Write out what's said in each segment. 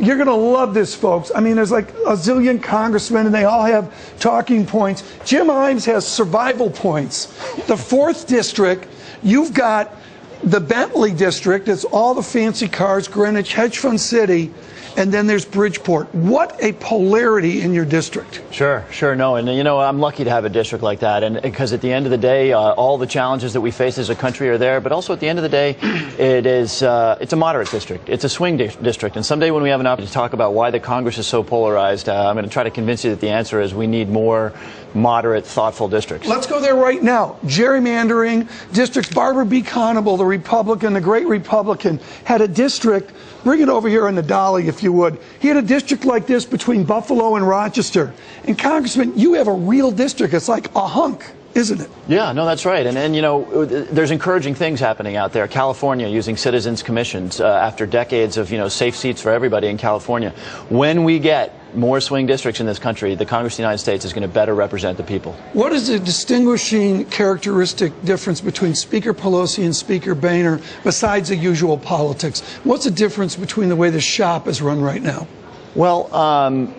You're going to love this, folks. I mean, there's like a zillion congressmen, and they all have talking points. Jim Himes has survival points. The 4th district, you've got the Bentley district. It's all the fancy cars, Greenwich, hedge fund city. And then there's Bridgeport. What a polarity in your district. Sure, no, and you know, I'm lucky to have a district like that, and because at the end of the day, all the challenges that we face as a country are there, but also at the end of the day, it's a moderate district. It's a swing district, and someday when we have an opportunity to talk about why the Congress is so polarized, I'm going to try to convince you that the answer is we need more moderate, thoughtful districts. Let's go there right now. Gerrymandering districts. Barbara B. Conable, the Republican, the great Republican, had a district. Bring it over here in the dolly, if you would. He had a district like this between Buffalo and Rochester. And Congressman, you have a real district. It's like a hunk, isn't it? Yeah, no, that's right. And you know, there's encouraging things happening out there. California using citizens commissions after decades of, you know, safe seats for everybody in California. When we get more swing districts in this country, the Congress of the United States is going to better represent the people. What is the distinguishing characteristic difference between Speaker Pelosi and Speaker Boehner besides the usual politics? What's the difference between the way the shop is run right now? Well,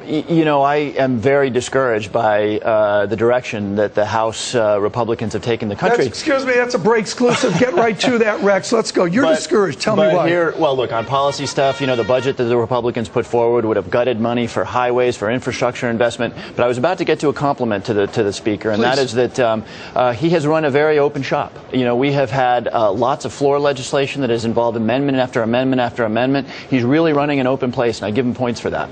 you know, I am very discouraged by the direction that the House Republicans have taken the country. Excuse me, that's a break exclusive. Get right to that, Rex. Let's go. You're discouraged. Tell me why. Well, look, on policy stuff, you know, the budget that the Republicans put forward would have gutted money for highways, for infrastructure investment. But I was about to get to a compliment to the Speaker, and that is that he has run a very open shop. You know, we have had lots of floor legislation that has involved amendment after amendment after amendment. He's really running an open place, and I give him points for that.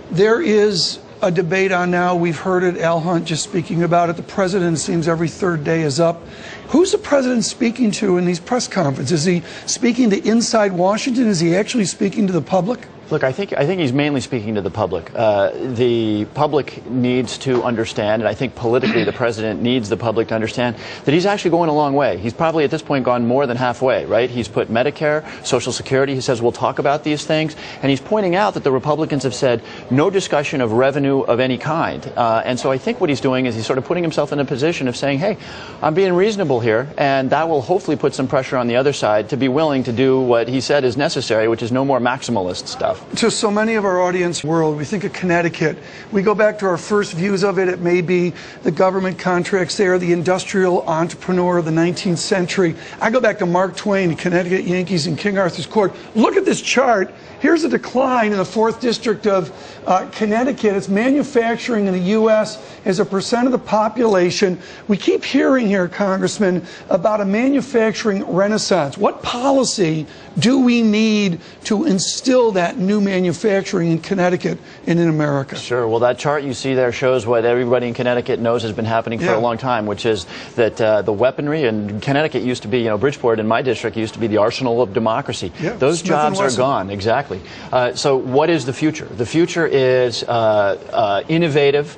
There is a debate on now. We've heard it. Al Hunt just speaking about it. The president, it seems, every third day is up. Who's the president speaking to in these press conferences? Is he speaking to inside Washington? Is he actually speaking to the public? Look, I think he's mainly speaking to the public. The public needs to understand, and I think politically the president needs the public to understand that he's actually going a long way. He's probably at this point gone more than halfway, right? He's put Medicare, Social Security, he says we'll talk about these things, and he's pointing out that the Republicans have said no discussion of revenue of any kind. And so I think what he's doing is he's sort of putting himself in a position of saying, hey, I'm being reasonable here, and that will hopefully put some pressure on the other side to be willing to do what he said is necessary, which is no more maximalist stuff. To so many of our audience world, we think of Connecticut. We go back to our first views of it. It may be the government contracts there, the industrial entrepreneur of the 19th century. I go back to Mark Twain, the Connecticut Yankees in King Arthur's Court. Look at this chart. Here's a decline in the 4th District of Connecticut. It's manufacturing in the U.S. as a percent of the population. We keep hearing here, Congressman, about a manufacturing renaissance. What policy do we need to instill that new manufacturing in Connecticut and in America? Sure. Well, that chart you see there shows what everybody in Connecticut knows has been happening for a long time, which is that the weaponry, and Connecticut used to be, you know, Bridgeport in my district used to be the arsenal of democracy. Those jobs are gone. Exactly. So what is the future? The future is innovative,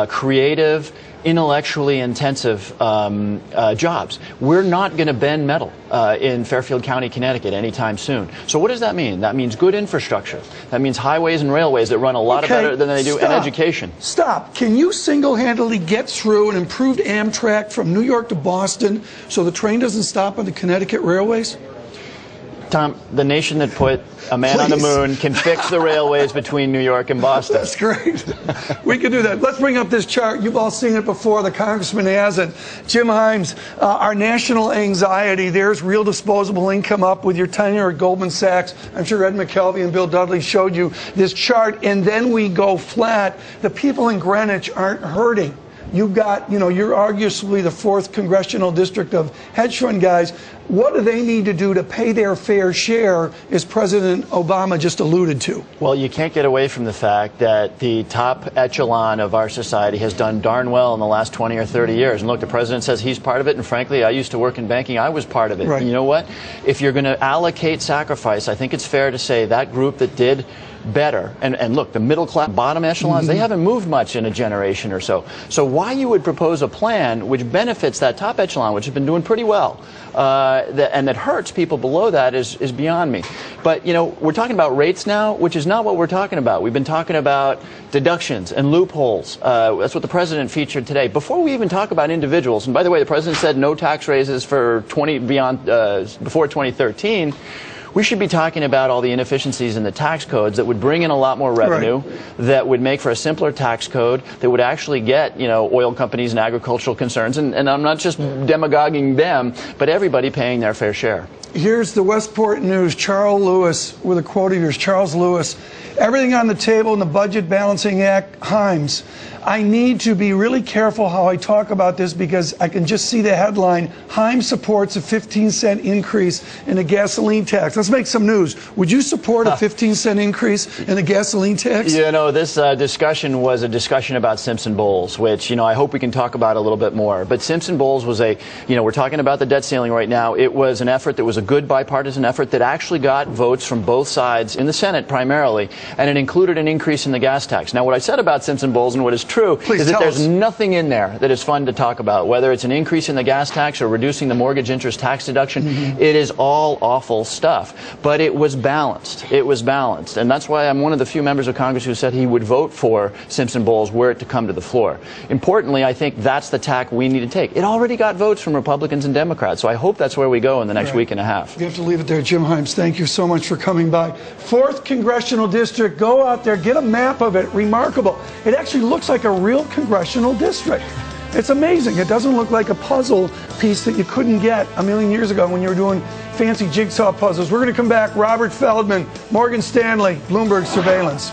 creative, intellectually intensive jobs. We're not going to bend metal in Fairfield County, Connecticut anytime soon. So what does that mean? That means good infrastructure. That means highways and railways that run a lot better than they do, and education. Stop. Can you single-handedly get through an improved Amtrak from New York to Boston so the train doesn't stop on the Connecticut railways? Tom, the nation that put a man on the moon can fix the railways between New York and Boston. That's great. We can do that. Let's bring up this chart. You've all seen it before. The congressman hasn't. Jim Himes, our national anxiety, there's real disposable income up with your tenure at Goldman Sachs. I'm sure Ed McKelvey and Bill Dudley showed you this chart, and then we go flat. The people in Greenwich aren't hurting. You've got, you know, you're arguably the 4th congressional district of hedge fund guys. What do they need to do to pay their fair share, as President Obama just alluded to? Well, you can't get away from the fact that the top echelon of our society has done darn well in the last 20 or 30 years. And look, the president says he's part of it, and frankly, I used to work in banking. I was part of it. Right. And you know what? If you're going to allocate sacrifice, I think it's fair to say that group that did better, and look, the middle class, bottom echelons, they haven't moved much in a generation or so. So why you would propose a plan which benefits that top echelon, which has been doing pretty well, and that hurts people below that is beyond me. But, you know, we're talking about rates now, which is not what we're talking about. We've been talking about deductions and loopholes. That's what the president featured today. Before we even talk about individuals, and by the way, the president said no tax raises for before 2013. We should be talking about all the inefficiencies in the tax codes that would bring in a lot more revenue, that would make for a simpler tax code, that would actually get, oil companies and agricultural concerns, and I'm not just demagoguing them, but everybody paying their fair share. Here's the Westport News. Charles Lewis, with a quote here, Charles Lewis. Everything on the table in the Budget Balancing Act, Himes. I need to be really careful how I talk about this because I can just see the headline, Himes supports a 15-cent increase in the gasoline tax. Let's make some news. Would you support a 15-cent increase in the gasoline tax? This discussion was a discussion about Simpson-Bowles, which, I hope we can talk about a little bit more. But Simpson-Bowles was we're talking about the debt ceiling right now. It was an effort that was a good bipartisan effort that actually got votes from both sides in the Senate primarily, and it included an increase in the gas tax. Now, what I said about Simpson-Bowles and what is true is that there's nothing in there that is fun to talk about, whether it's an increase in the gas tax or reducing the mortgage interest tax deduction. It is all awful stuff. But it was balanced. It was balanced. And that's why I'm one of the few members of Congress who said he would vote for Simpson-Bowles were it to come to the floor. Importantly, I think that's the tack we need to take. It already got votes from Republicans and Democrats, so I hope that's where we go in the next week and a half. You have to leave it there. Jim Himes, thank you so much for coming by. 4th Congressional District. Go out there, get a map of it. Remarkable. It actually looks like a real congressional district. It's amazing. It doesn't look like a puzzle piece that you couldn't get a million years ago when you were doing fancy jigsaw puzzles. We're going to come back. Robert Feldman, Morgan Stanley, Bloomberg Surveillance.